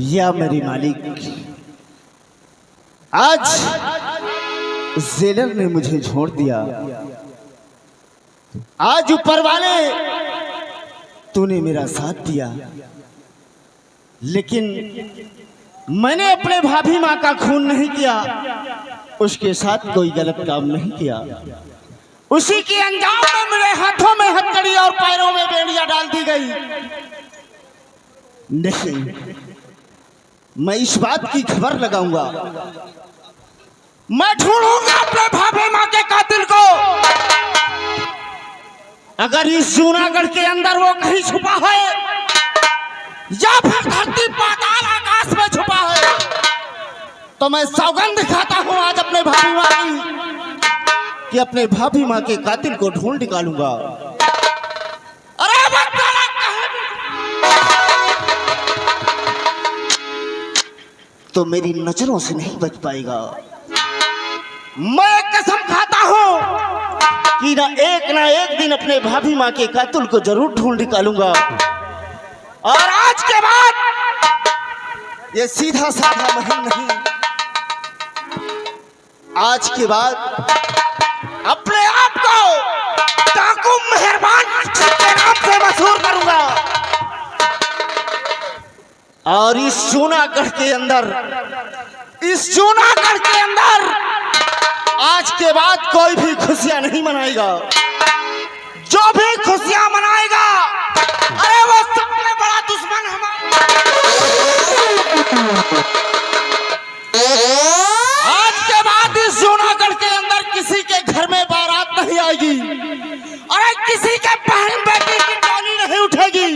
Speaker 5: या मेरी मालिक, आज जेलर ने मुझे छोड़ दिया। आज ऊपर वाले तूने मेरा साथ दिया, लेकिन मैंने अपने भाभी माँ का खून नहीं किया, उसके साथ कोई गलत काम नहीं किया। उसी के अंजाम में मेरे हाथों में हथकड़ी और पैरों में बेड़ियां डाल दी गई। नहीं, मैं इस बात की खबर लगाऊंगा, मैं ढूंढूंगा अपने भाभी माँ के कातिल को। अगर इस जूनागढ़ के अंदर वो कहीं छुपा है या फिर धरती पाताल आकाश में छुपा है, तो मैं सौगंध खाता हूं आज अपने भाभी माँ की कि अपने भाभी माँ के कातिल को ढूंढ निकालूंगा। अरे तो मेरी नजरों से नहीं बच पाएगा। मैं कसम खाता हूं कि ना एक दिन अपने भाभी माँ के कातिल को जरूर ढूंढ निकालूंगा। और आज के बाद ये सीधा साधा महल नहीं, आज के बाद अपने आप को डाकू मेहरबान के नाम से मशहूर करूंगा। और इस जूनागढ़ के अंदर इस जूनागढ़ के अंदर आज के बाद कोई भी खुशियां नहीं मनाएगा। जो भी खुशियां मनाएगा, अरे वो सबसे बड़ा दुश्मन हमारा। आज के बाद इस जूनागढ़ के अंदर किसी के घर में बारात नहीं आएगी, अरे किसी के बहन बेटी की डोली नहीं उठेगी।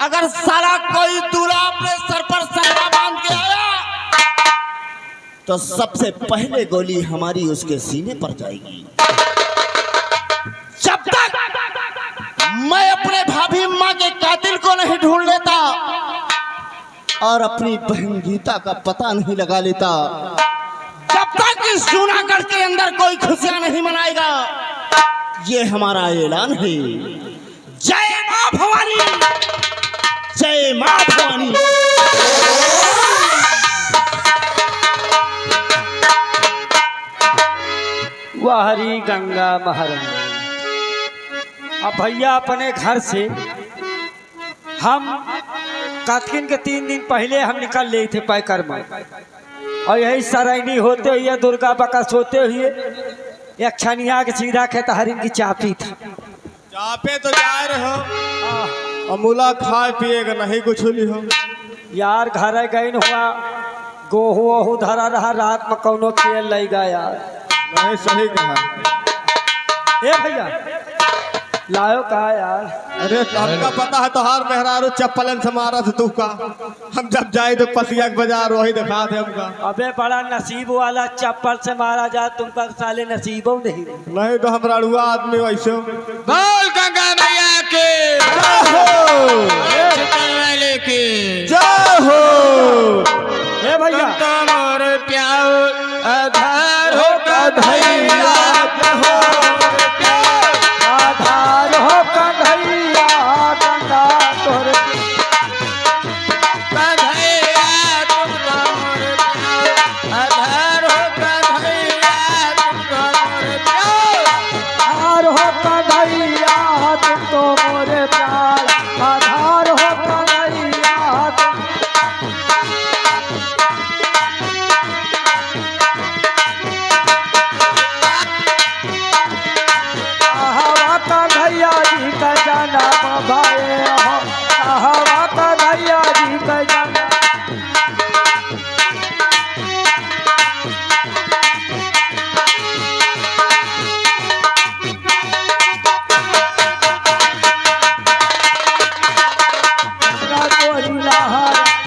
Speaker 5: अगर साला कोई दूल्हा अपने सर पर सहरा बांध के आया तो सबसे पहले गोली हमारी उसके सीने पर जाएगी। जब तक मैं अपने भाभी अम्मा के कातिल को नहीं ढूंढ लेता और अपनी बहन गीता का पता नहीं लगा लेता, जब तक इस जूनागढ़ के अंदर कोई खुशियां नहीं मनाएगा। ये हमारा ऐलान है। जय मां भवानी, जय मां भवानी।
Speaker 3: हरी गंगा महारानी। अब भैया अपने घर से हम कार्तिक के 3 दिन पहले हम निकल रहे थे पैकर में, और यही सराइनी होते हुए दुर्गा बकस होते हुए एक छनिया के सीधा खेतहरिन की चापी था।
Speaker 4: चापे तो जा रहे हो, अमूला खाए पिएगा नहीं कुछ ली हो
Speaker 3: यार। घर गई हुआ गोहू वहू धरा रहा, रात में कौनो तेल लग गया यार।
Speaker 4: नहीं सही कहा।
Speaker 3: ए भैया लायो कहा यार।
Speaker 4: अरे हमका पता है तोहार मेहरारू चप्पलन से मारा था तू का। हम जब जाए तो पसिया के बाजार वही दिखा थे हमका।
Speaker 3: अबे बड़ा नसीब वाला चप्पल से मारा जा, तुम पर साले नसीबों नहीं।
Speaker 4: नहीं तो हम रड़ुआ आदमी वैसे हो।
Speaker 1: बोल गंगा मैया के
Speaker 4: जय हो।
Speaker 3: ए भैया
Speaker 1: तुम्हारे प्यार आधार हो
Speaker 3: कन्हैया हो, आधार हो कन्हैया गंगा तोरे
Speaker 1: कन्हैया, तुम तुम्हारे प्यार आधार हो कन्हैया, तुम तुम्हारे प्यार।
Speaker 3: आधार हो कन्हैया तुम तो मोरे प्यार, आधार हो कन्हैया तुम। हवा कन्हैया जी का जाना भाई हो, हवा कन्हैया जी का जाना।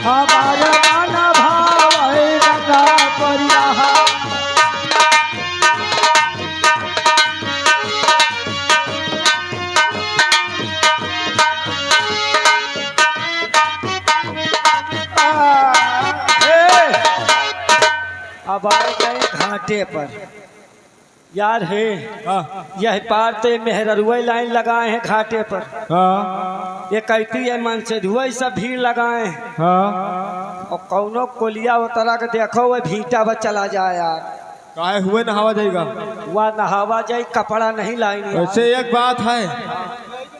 Speaker 3: हमारे गाना भाव है गंगा परिया। अब आए गए घाटे पर यार है। यह पार तो मेहरुआ लाइन लगाए हैं घाटे पर। ये कहती है मन से धुआ सब भीड़ लगाए हैं। और कौनो कोलिया वो तरह के देखो वो भीटा बच चला जाए यार।
Speaker 4: काहे हुए नहावा जाएगा।
Speaker 3: वह नहावा जाए कपड़ा नहीं लाएंगे।
Speaker 4: वैसे एक बात है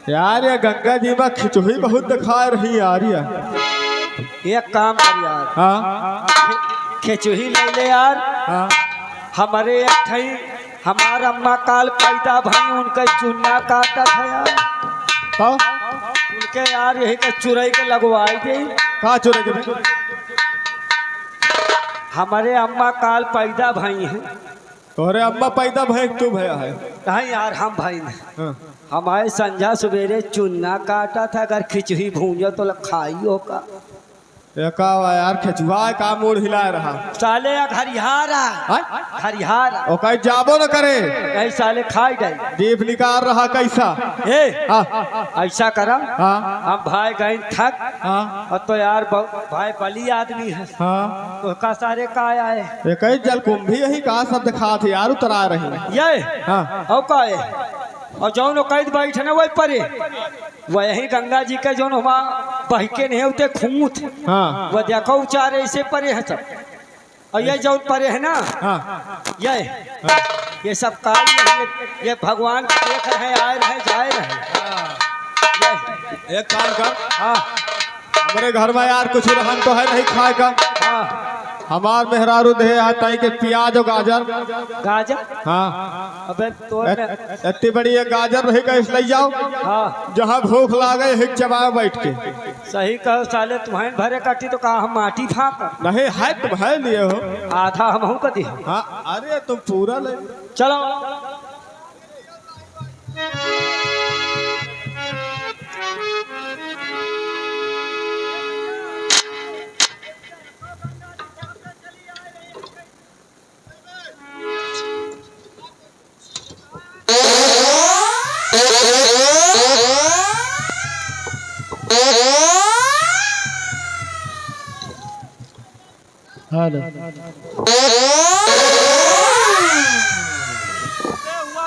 Speaker 4: यार, ये गंगा जी में खिचड़ी बहुत दिखा रही यार।
Speaker 3: एक काम कर यार,
Speaker 4: हाँ
Speaker 3: खिचड़ी ले ले यार।
Speaker 4: हाँ
Speaker 3: हमारे एक ठई हमारा अम्मा काल पैदा भाई उनका चुन्ना काटा था यार।
Speaker 4: तो
Speaker 3: उनके यार यही के चुरई के लगवाई दे।
Speaker 4: कहाँ चुरे के भाई?
Speaker 3: हमारे अम्मा काल पैदा भाई हैं।
Speaker 4: तोहरे अम्मा पैदा भय तू भया है।
Speaker 3: नहीं यार हम भाई ने
Speaker 4: हाँ।
Speaker 3: हमारे संझा सवेरे चुन्ना काटा था। अगर खिचड़ी भूंजो तो खाई होगा।
Speaker 4: एका यार खिचुआ का मूड हिला रहा
Speaker 3: साले घरिहारा घरिहारा
Speaker 4: ओ कहीं जाबो न करे।
Speaker 3: नहीं साले खाई जाए
Speaker 4: जीप निकाल रहा कैसा।
Speaker 3: ए
Speaker 4: हाँ
Speaker 3: ऐसा करा।
Speaker 4: हाँ
Speaker 3: हम भाई गए थक।
Speaker 4: हाँ
Speaker 3: और तो यार भाई बली आदमी है।
Speaker 4: हाँ
Speaker 3: तो का सारे का आए
Speaker 4: ये कहीं जल कुंभी यही कहा सब दिखा थे यार उतरा रही।
Speaker 3: ये
Speaker 4: हाँ
Speaker 3: और का है। और जौन कैद बैठे ना वही परे वही गंगा जी के जौन वहाँ बहके नहीं होते खूंत।
Speaker 4: हाँ
Speaker 3: वह देखो उचारे ऐसे परे है सब। और ये जौन परे है ना
Speaker 4: हाँ
Speaker 3: ये सब काल ये भगवान देख रहे आए रहे जाए रहे।
Speaker 4: एक काम कर
Speaker 3: हाँ
Speaker 4: हमारे घर में यार कुछ रहन तो है नहीं खाए का।
Speaker 3: हाँ
Speaker 4: हमार मेहरारू दे आता है कि प्याज और गाजर।
Speaker 3: गाजर?
Speaker 4: हाँ।
Speaker 3: अबे तो
Speaker 4: इतनी बड़ी एक गाजर रही का इसलिए जाओ।
Speaker 3: हाँ
Speaker 4: जहाँ भूख लागे हिक चबाए बैठ के।
Speaker 3: सही कहो साले, तुम्हारे भरे काटी तो कहा हम माटी फाँक
Speaker 4: नहीं है तुम है लिए हो।
Speaker 3: आधा हम को दी।
Speaker 4: हाँ अरे तुम पूरा ले।
Speaker 3: चलो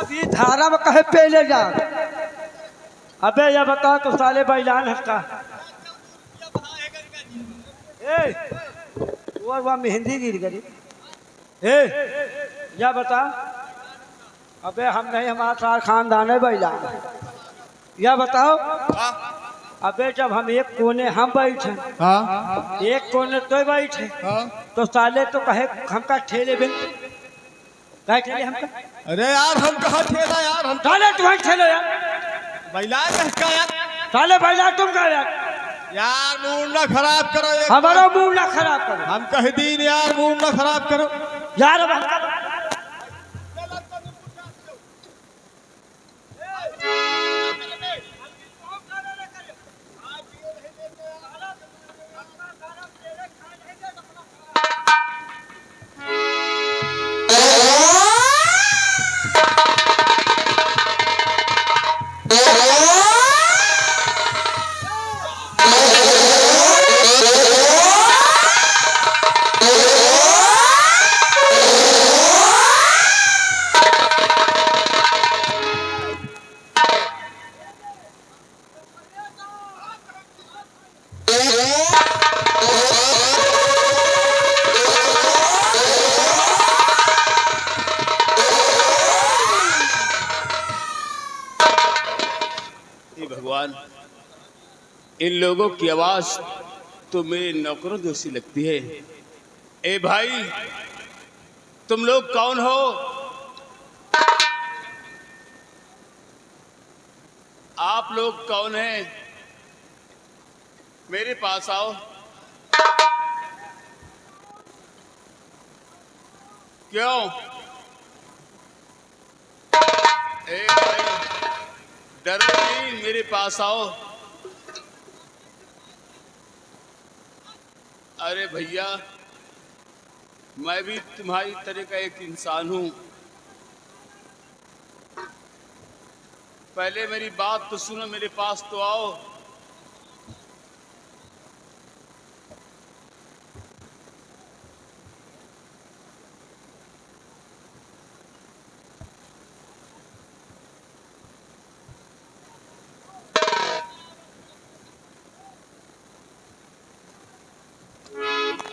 Speaker 3: भी धारा में कहे पहले जा। अबे ये बता तो साले बैलान हटका। ए वो मेहंदी गिर गई। ए या बता। अबे हम नहीं, हमारा सारा खानदान है बैलान। या बताओ। अबे जब हम एक कोने हम बैठे,
Speaker 4: हाँ
Speaker 3: एक कोने तो बैठे,
Speaker 4: हाँ।
Speaker 3: तो साले तो कहे हमका ठेले बिन कहे ठेले हमका।
Speaker 4: अरे यार हम कहाँ ठेला यार, हम
Speaker 3: साले तुम्हें ठेलो यार,
Speaker 4: बैला का यार।
Speaker 3: साले बैला तुम का यार।
Speaker 4: यार मूड ना खराब करो एक
Speaker 3: हमारा मुंह ना खराब करो
Speaker 4: हम कह दीन यार, मूड ना खराब करो
Speaker 3: यार। अब हमका
Speaker 5: भगवान, इन लोगों की आवाज तो मेरे नौकरों जैसी लगती है। ए भाई, तुम लोग कौन हो? आप लोग कौन हैं? मेरे पास आओ। क्यों? ए भाई, डरो नहीं, मेरे पास आओ। अरे भैया, मैं भी तुम्हारी तरह का एक इंसान हूं। पहले मेरी बात तो सुनो, मेरे पास तो आओ।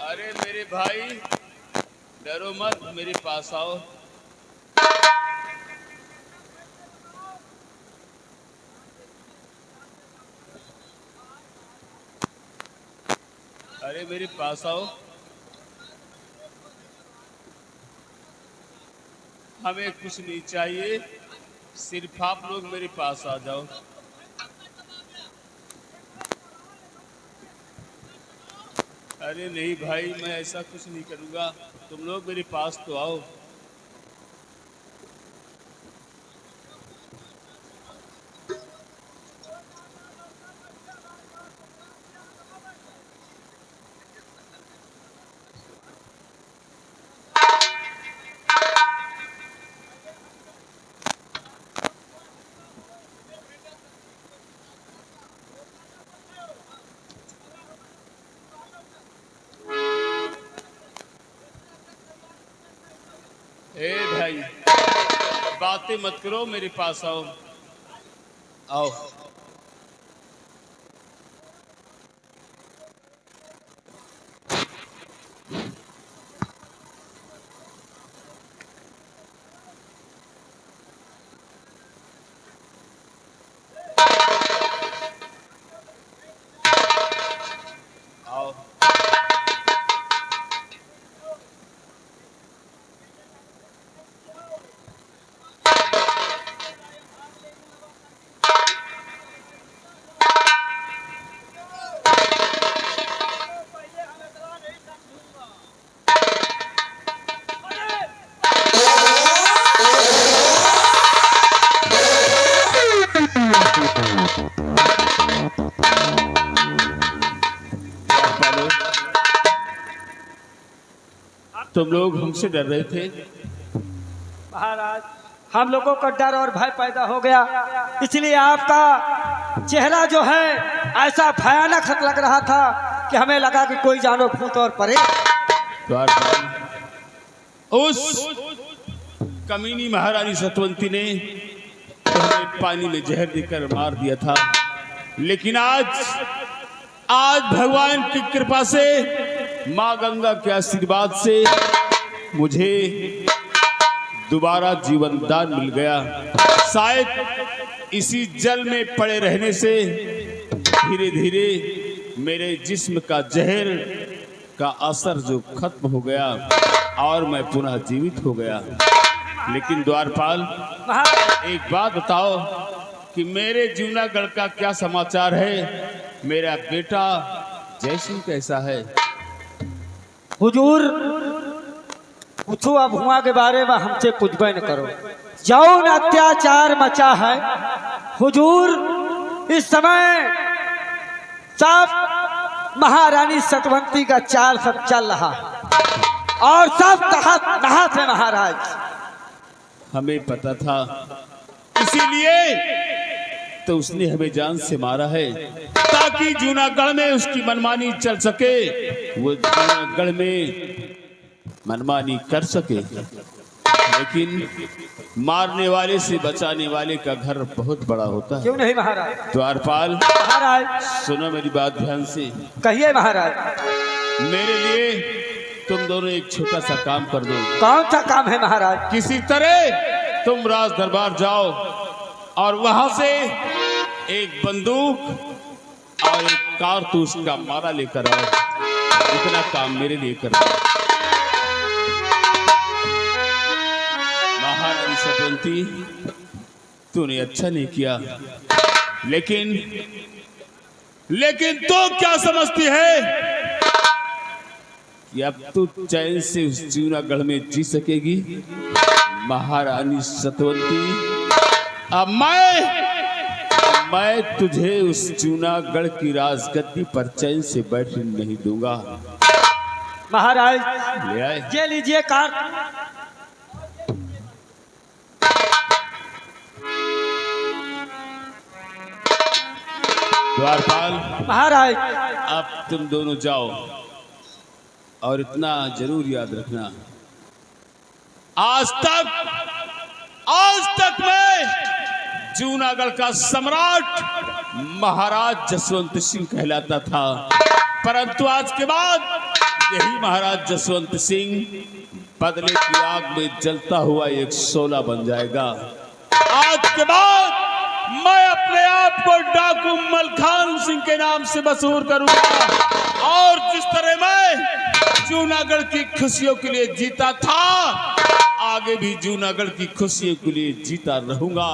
Speaker 5: अरे मेरे भाई, डरो मत, मेरे पास आओ। अरे मेरे पास आओ। हमें कुछ नहीं चाहिए, सिर्फ आप लोग मेरे पास आ जाओ। अरे नहीं भाई, मैं ऐसा कुछ नहीं करूँगा, तुम लोग मेरे पास तो आओ। ए भाई, बातें मत करो, मेरे पास आओ। आओ। आओ।
Speaker 7: तुम लोग हमसे डर रहे थे।
Speaker 3: महाराज हम लोगों को डर और भय पैदा हो गया, इसलिए आपका चेहरा जो है ऐसा भयानक लग रहा था कि हमें लगा कि कोई जानो भूत और परे।
Speaker 7: उस कमीनी महारानी सतवंती ने तो हमें पानी में जहर देकर मार दिया था, लेकिन आज भगवान की कृपा से, माँ गंगा के आशीर्वाद से मुझे दोबारा जीवन दान मिल गया। शायद इसी जल में पड़े रहने से धीरे धीरे मेरे जिस्म का जहर का असर जो खत्म हो गया और मैं पुनः जीवित हो गया। लेकिन द्वारपाल, एक बात बताओ कि मेरे जूनागढ़ का क्या समाचार है? मेरा बेटा जयसिंह कैसा है?
Speaker 3: हुजूर पूछो अब हुआ के बारे में हमसे कुछ भी न करो। जौन अत्याचार मचा है हुजूर, इस समय सब महारानी सतवंती का चाल सब चल रहा है और सब तहत नहात है महाराज।
Speaker 7: हमें पता था, इसीलिए तो उसने हमें जान से मारा है ताकि जूनागढ़ में उसकी मनमानी चल सके, वो जूनागढ़ में मनमानी कर सके। लेकिन मारने वाले से बचाने वाले का घर बहुत बड़ा होता है।
Speaker 3: क्यों नहीं महाराज?
Speaker 7: द्वारपाल
Speaker 3: महाराज
Speaker 7: सुनो मेरी बात ध्यान से।
Speaker 3: कहिए महाराज।
Speaker 7: मेरे लिए तुम दोनों एक छोटा सा काम कर दो।
Speaker 3: कौन सा काम है महाराज?
Speaker 7: किसी तरह तुम राज दरबार जाओ और वहां से एक बंदूक और एक कारतूस का मारा लेकर आओ। इतना काम मेरे लिए कर दो। महारानी सतवंती, तूने अच्छा नहीं किया, लेकिन तो क्या समझती है कि अब तू चैन से उस जूनागढ़ में जी सकेगी? महारानी सतवंती, अब मैं तुझे उस जूनागढ़ की राजगद्दी पर चैन से बैठने नहीं दूंगा।
Speaker 3: महाराज
Speaker 7: ले आए।
Speaker 3: ये लीजिए कार।
Speaker 7: द्वारपाल,
Speaker 3: महाराज
Speaker 7: अब तुम दोनों जाओ और इतना जरूर याद रखना, आज तक मैं जूनागढ़ का सम्राट महाराज जसवंत सिंह कहलाता था, परंतु आज के बाद यही महाराज जसवंत सिंह बदले की आग में जलता हुआ एक शोला बन जाएगा। आज के बाद मैं अपने आप को डाकू मलखान सिंह के नाम से मशहूर करूंगा और जिस तरह मैं जूनागढ़ की खुशियों के लिए जीता था, आगे भी जूनागढ़ की खुशियों के लिए जीता रहूंगा।